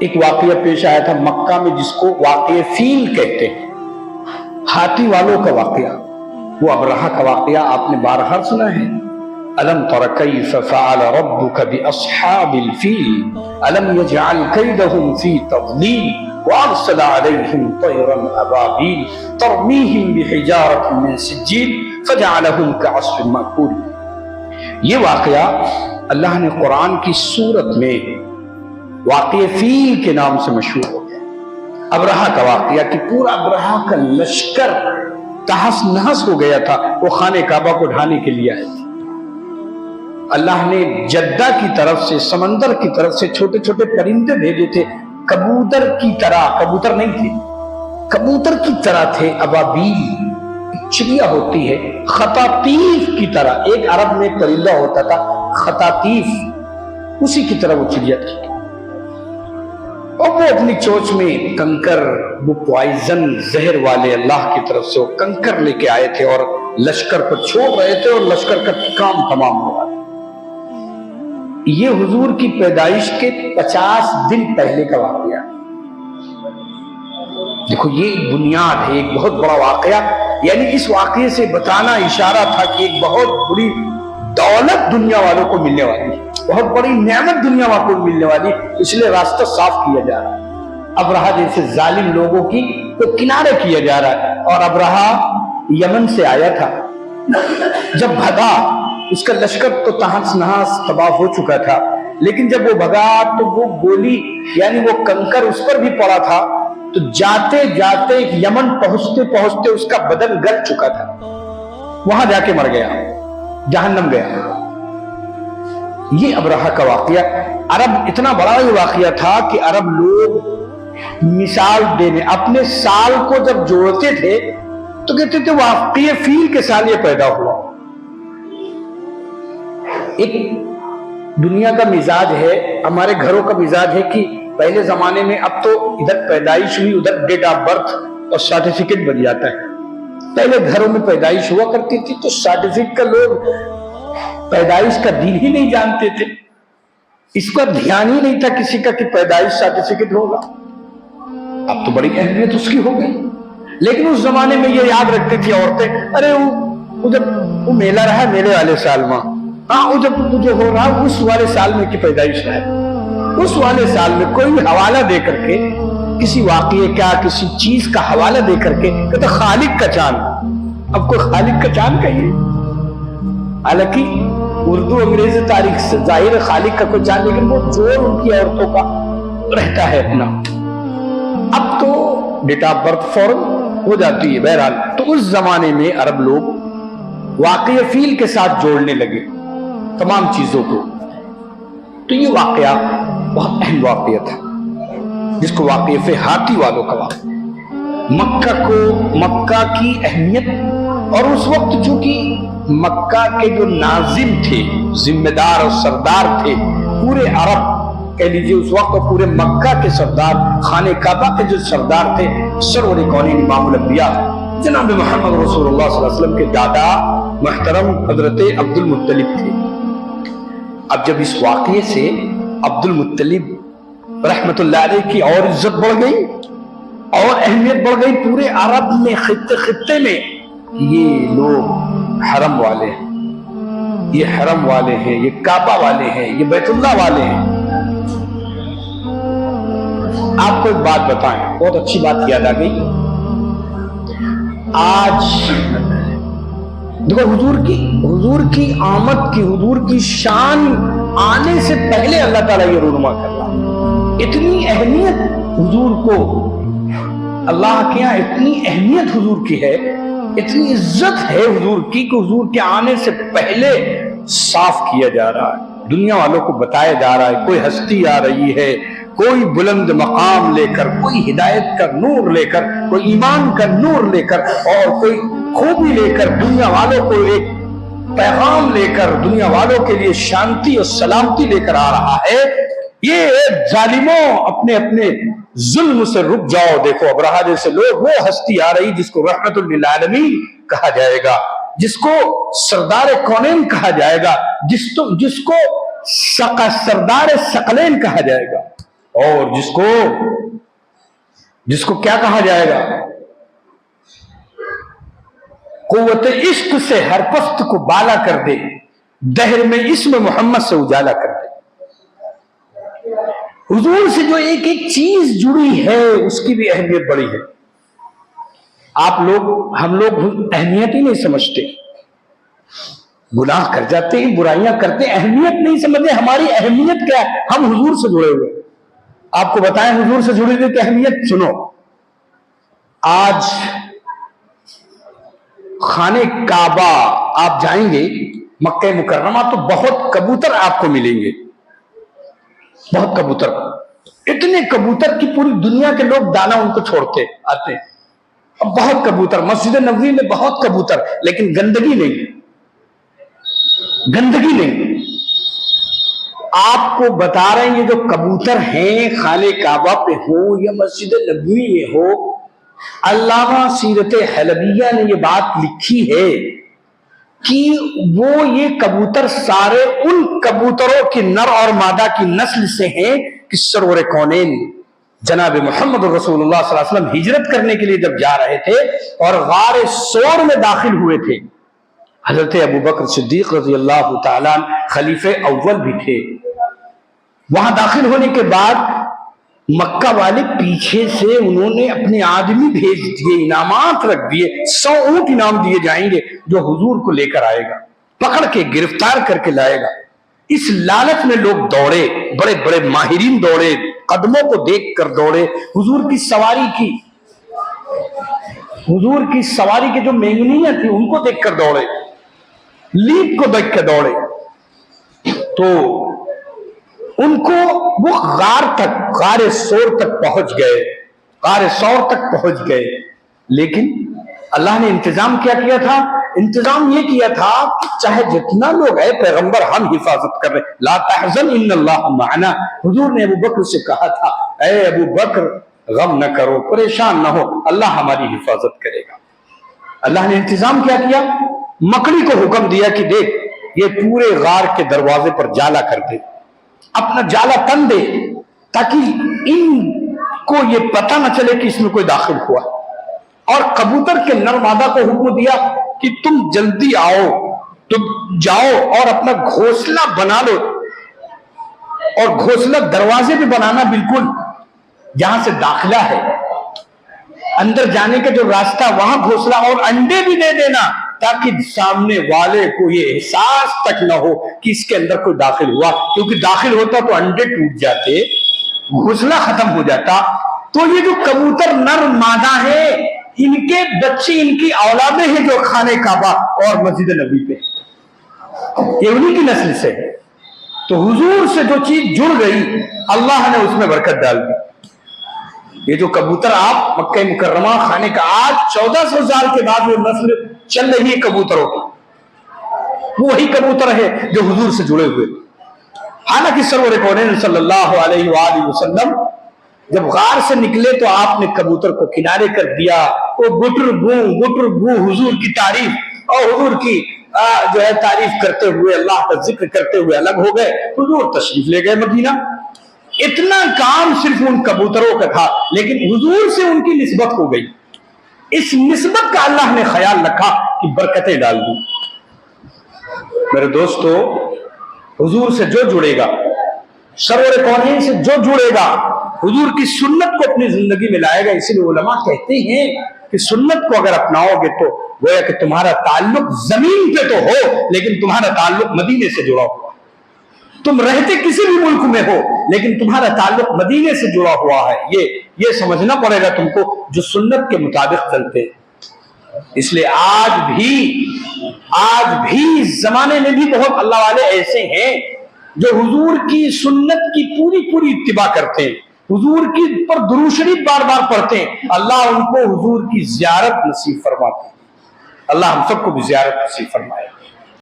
ایک واقعہ پیش آیا تھا مکہ میں جس کو واقعہ فیل کہتے ہیں، ہاتھی والوں کا واقعہ، وہ ابرہہ کا واقعہ آپ نے بارہا سنا ہے۔ الم تر کیف فعل ربک باصحاب الفیل الم یجعل کیدہم فی تضلیل وارسل علیہم طیرا ابابیل ترمیہم بحجارۃ من سجیل فجعلہم کعصف مأکول۔ یہ واقعہ اللہ نے قرآن کی سورت میں واقعہ فیل کے نام سے مشہور ہو گیا۔ ابرہہ کا واقعہ کہ پورا ابرہہ کا لشکر تہس نہس ہو گیا تھا، وہ خانہ کعبہ کو ڈھانے کے لیے آئے تھے۔ اللہ نے جدہ کی طرف سے، سمندر کی طرف سے چھوٹے چھوٹے پرندے بھیجے تھے، کبوتر کی طرح، کبوتر نہیں تھے، کبوتر کی طرح تھے، ابابیل چڑیا ہوتی ہے، خطاطیف کی طرح، ایک عرب میں ایک پرندہ ہوتا تھا خطاطیف، اسی کی طرح وہ چڑیا تھی، اور وہ اپنی چونچ میں کنکر، وہ پوائزن زہر والے اللہ کی طرف سے وہ کنکر لے کے آئے تھے اور لشکر پر چھوڑ رہے تھے، اور لشکر کا کام تمام ہوا۔ یہ حضور کی پیدائش کے 50 دن پہلے کا واقعہ۔ دیکھو یہ بنیاد ہے، ایک بہت بڑا واقعہ، یعنی اس واقعے سے بتانا اشارہ تھا کہ ایک بہت بڑی دولت دنیا والوں کو ملنے والی ہے، بہت بڑی نعمت دنیا والوں کو ملنے والی، اس لیے راستہ صاف کیا جا رہا ہے۔ ابرہہ جیسے ظالم لوگوں کی کو کنارے کیا جا رہا ہے۔ اور ابرہہ یمن سے آیا تھا، جب بھگا اس کا لشکر تو تہس نہس تباہ ہو چکا تھا، لیکن جب وہ بھگا تو وہ گولی یعنی وہ کنکر اس پر بھی پڑا تھا، تو جاتے جاتے یمن پہنچتے پہنچتے اس کا بدن گل چکا تھا، وہاں جا کے مر گیا، جہنم گیا۔ یہ ابرہہ کا واقعہ، عرب اتنا بڑا یہ واقعہ تھا کہ عرب لوگ مثال دینے اپنے سال کو جب جوڑتے تھے تو کہتے تھے واقعہ فیل کے سال یہ پیدا ہوا۔ ایک دنیا کا مزاج ہے، ہمارے گھروں کا مزاج ہے کہ پہلے زمانے میں، اب تو ادھر پیدائش ہوئی ادھر ڈیٹ آف برتھ اور سرٹیفکیٹ بن جاتا ہے، پہلے گھروں میں پیدائش ہوا کرتی تھی تو سرٹیفکیٹ کا لوگ پیدائش کا دن ہی نہیں جانتے تھے، اس کا دھیان ہی نہیں تھا کسی کا کہ پیدائش سرٹیفکیٹ ہوگا۔ اب تو بڑی اہمیت اس کی ہو گئی، لیکن اس زمانے میں یہ یاد رکھتی تھی عورتیں، ارے وہ میلہ رہا میلے والے سال میں، ہاں وہ جب جو ہو رہا اس والے سال میں کی پیدائش ہے، اس والے سال میں کوئی حوالہ دے کر کے کسی واقعے کا کسی چیز کا حوالہ دے کر کے کہتے خالق کا چاند، اب کوئی خالق کا چاند کہیے، حالانکہ اردو انگریزی تاریخ سے ظاہر خالق کا کوئی چاند، لیکن وہ جوڑ ان کی عورتوں کا رہتا ہے اپنا۔ اب تو ڈیٹ آف برتھ فوراً ہو جاتی ہے۔ بہرحال تو اس زمانے میں عرب لوگ واقعہ فیل کے ساتھ جوڑنے لگے تمام چیزوں کو، تو یہ واقعہ بہت اہم واقعہ تھا جس کو واقعہ فی ہاتھی والوں کا واقعہ، مکہ کی اہمیت، اور اس وقت چونکہ مکہ کے جو ناظم تھے، ذمہ دار اور سردار تھے، پورے عرب کہہ لیجیے اس وقت، اور پورے مکہ کے سردار، خانہ کعبہ کے جو سردار تھے، سرور کونین امام الانبیاء جناب محمد رسول اللہ صلی اللہ علیہ وسلم کے دادا محترم حضرت عبد المطلب تھے۔ اب جب اس واقعے سے عبد المطلب رحمت اللہ علیہ کی اور عزت بڑھ گئی اور اہمیت بڑھ گئی پورے عرب میں، خطے میں، یہ لوگ حرم والے ہیں، یہ حرم والے ہیں، یہ کعبہ والے ہیں، یہ بیت اللہ والے ہیں۔ آپ کو ایک بات بتائیں، بہت اچھی بات یاد آ گئی، آج دیکھو حضور کی آمد کی، حضور کی شان آنے سے پہلے اللہ تعالیٰ یہ رونما کر رہا، اتنی اہمیت حضور کو، اللہ کے یہاں اتنی اہمیت حضور کی ہے، اتنی عزت ہے حضور کی کہ حضور کے آنے سے پہلے صاف کیا جا رہا ہے، دنیا والوں کو بتایا جا رہا ہے، کوئی ہستی آ رہی ہے، کوئی بلند مقام لے کر، کوئی ہدایت کا نور لے کر، کوئی ایمان کا نور لے کر، اور کوئی خوبی لے کر، دنیا والوں کو ایک پیغام لے کر، دنیا والوں کے لیے شانتی اور سلامتی لے کر آ رہا ہے۔ یہ ظالموں اپنے ظلم سے رک جاؤ، دیکھو ابرہہ جیسے لوگ، وہ ہستی آ رہی جس کو رحمت للعالمین کہا جائے گا، جس کو سردار کونین کہا جائے گا، جس کو سردار ثقلین کہا جائے گا۔ اور جس کو کیا کہا جائے گا، قوت عشق سے ہر پست کو بالا کر دے، دہر میں اسم محمد سے اجالا کر دے۔ حضور سے جو ایک ایک چیز جڑی ہے اس کی بھی اہمیت بڑی ہے۔ ہم لوگ اہمیت ہی نہیں سمجھتے، گناہ کر جاتے ہیں، برائیاں کرتے ہیں، اہمیت نہیں سمجھتے۔ ہماری اہمیت کیا ہے؟ ہم حضور سے جڑے ہوئے۔ آپ کو بتائیں حضور سے جڑے ہوئے کی اہمیت سنو۔ آج خانے کعبہ آپ جائیں گے مکہ مکرمہ تو بہت کبوتر آپ کو ملیں گے، بہت کبوتر، اتنے کبوتر کی پوری دنیا کے لوگ دانا ان کو چھوڑتے آتے ہیں، بہت کبوتر۔ مسجد نبوی میں بہت کبوتر، لیکن گندگی نہیں، گندگی نہیں۔ آپ کو بتا رہے ہیں یہ جو کبوتر ہیں خانے کعبہ پہ ہو یا مسجد نبوی میں ہو، علامہ سیرت حلبیہ نے یہ بات لکھی ہے کہ وہ یہ کبوتر سارے ان کبوتروں کی نر اور مادہ کی نسل سے ہیں کہ سرور کونین جناب محمد رسول اللہ صلی اللہ علیہ وسلم ہجرت کرنے کے لیے جب جا رہے تھے اور غار ثور میں داخل ہوئے تھے، حضرت ابوبکر صدیق رضی اللہ تعالیٰ خلیفہ اول بھی تھے، وہاں داخل ہونے کے بعد مکہ والے پیچھے سے انہوں نے اپنے آدمی بھیج دیے، انعامات رکھ دیے، 100 اونٹ انعام دیے جائیں گے جو حضور کو لے کر آئے گا، پکڑ کے گرفتار کر کے لائے گا۔ اس لالچ میں لوگ دوڑے، بڑے بڑے ماہرین دوڑے، قدموں کو دیکھ کر دوڑے، حضور کی سواری کی جو مینگنیاں تھی ان کو دیکھ کر دوڑے، لیپ کو دیکھ کر دوڑے، تو ان کو وہ غار ثور تک پہنچ گئے، لیکن اللہ نے انتظام کیا تھا؟ انتظام یہ کیا تھا کہ چاہے جتنا لوگ ہے پیغمبر ہم حفاظت کر رہے، لا تحزن ان اللہ معنا۔ حضور نے ابو بکر سے کہا تھا اے ابو بکر غم نہ کرو، پریشان نہ ہو، اللہ ہماری حفاظت کرے گا۔ اللہ نے انتظام کیا؟ مکڑی کو حکم دیا کہ دیکھ یہ پورے غار کے دروازے پر جالا کر دے، اپنا جالا تن دے تاکہ ان کو یہ پتہ نہ چلے کہ اس میں کوئی داخل ہوا، اور کبوتر کے نر مادہ کو حکم دیا کہ تم جلدی آؤ، تم جاؤ اور اپنا گھونسلہ بنا لو، اور گھونسلہ دروازے پہ بنانا بالکل جہاں سے داخلہ ہے، اندر جانے کا جو راستہ وہاں گھونسلہ، اور انڈے بھی دے دینا تاکہ سامنے والے کو یہ احساس تک نہ ہو کہ اس کے اندر کوئی داخل ہوا، کیونکہ داخل ہوتا تو انڈے ٹوٹ جاتے، گھونسلہ ختم ہو جاتا۔ تو یہ جو کبوتر نر مادہ ہے، ان کے بچے، ان کی اولادیں ہیں جو خانے کعبہ اور مسجد نبی پہ، یہ انہی کی نسل سے ہے۔ تو حضور سے جو چیز جڑ گئی اللہ نے اس میں برکت ڈال دی۔ یہ جو کبوتر آپ مکہ مکرمہ خانے کا آج 1400 سال کے بعد وہ نسل چل رہی ہے کبوتروں کی، وہی کبوتر ہے جو حضور سے جڑے ہوئے۔ حالانکہ سرور کونین صلی اللہ علیہ وآلہ وسلم جب غار سے نکلے تو آپ نے کبوتر کو کنارے کر دیا، وہ گٹر گو حضور کی تعریف اور حضور کی جو ہے تعریف کرتے ہوئے، اللہ کا ذکر کرتے ہوئے الگ ہو گئے، حضور تشریف لے گئے مدینہ۔ اتنا کام صرف ان کبوتروں کا تھا، لیکن حضور سے ان کی نسبت ہو گئی، اس نسبت کا اللہ نے خیال رکھا کہ برکتیں ڈال دی۔ میرے دوستو، حضور سے جو جڑے گا، سرور کونین سے جو جڑے گا، حضور کی سنت کو اپنی زندگی میں لائے گا۔ اسی لیے علماء کہتے ہیں کہ سنت کو اگر اپناؤ گے تو گویا کہ تمہارا تعلق زمین پہ تو ہو لیکن تمہارا تعلق مدینے سے جڑا ہوا، تم رہتے کسی بھی ملک میں ہو لیکن تمہارا تعلق مدینے سے جڑا ہوا ہے۔ یہ سمجھنا پڑے گا تم کو جو سنت کے مطابق چلتے۔ اس لیے آج بھی زمانے میں بھی بہت اللہ والے ایسے ہیں جو حضور کی سنت کی پوری اتباع کرتے ہیں، حضور کی پر درود شریف بار بار پڑھتے ہیں۔ اللہ ان کو حضور کی زیارت نصیب فرماتے ہیں، اللہ ہم سب کو بھی زیارت نصیب فرمائے۔